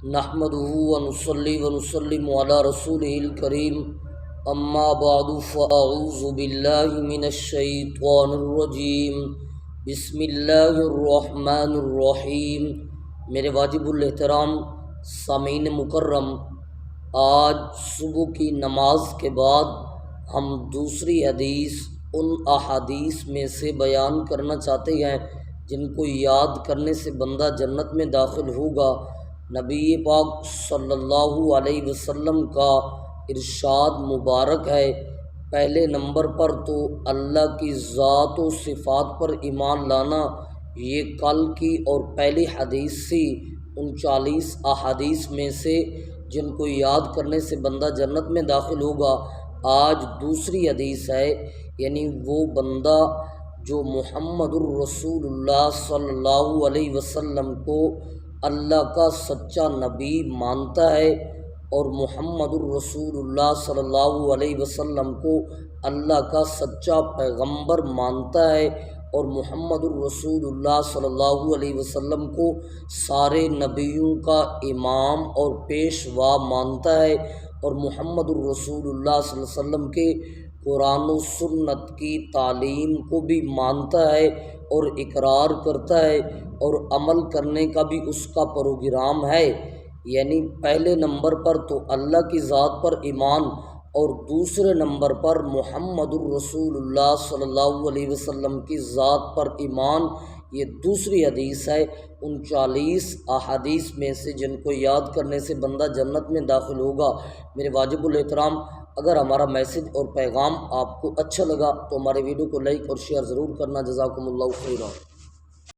نحمده ونصلي ونسلم على رسوله الكريم اما بعد فاعوذ بالله من الشيطان الرجيم بسم اللہ الرحمن الرحیم۔ میرے واجب الاحترام سامعین مکرم، آج صبح کی نماز کے بعد ہم دوسری حدیث ان احادیث میں سے بیان کرنا چاہتے ہیں جن کو یاد کرنے سے بندہ جنت میں داخل ہوگا۔ نبی پاک صلی اللہ علیہ وسلم کا ارشاد مبارک ہے، پہلے نمبر پر تو اللہ کی ذات و صفات پر ایمان لانا، یہ کل کی اور پہلی حدیث سی 39 احادیث میں سے جن کو یاد کرنے سے بندہ جنت میں داخل ہوگا۔ آج دوسری حدیث ہے، یعنی وہ بندہ جو محمد الرسول اللہ صلی اللہ علیہ وسلم کو اللہ کا سچا نبی مانتا ہے اور محمد الرسول اللہ صلی اللہ علیہ وسلم کو اللہ کا سچا پیغمبر مانتا ہے اور محمد الرسول اللہ صلی اللہ علیہ وسلم کو سارے نبیوں کا امام اور پیشوا مانتا ہے اور محمد الرسول اللہ صلی اللہ علیہ وسلم کے قرآن و سنت کی تعلیم کو بھی مانتا ہے اور اقرار کرتا ہے اور عمل کرنے کا بھی اس کا پروگرام ہے۔ یعنی پہلے نمبر پر تو اللہ کی ذات پر ایمان اور دوسرے نمبر پر محمد الرسول اللہ صلی اللہ علیہ وسلم کی ذات پر ایمان۔ یہ دوسری حدیث ہے 39 احادیث میں سے جن کو یاد کرنے سے بندہ جنت میں داخل ہوگا۔ میرے واجب الاحترام، اگر ہمارا میسج اور پیغام آپ کو اچھا لگا تو ہمارے ویڈیو کو لائک اور شیئر ضرور کرنا۔ جزاکم اللہ خیرا۔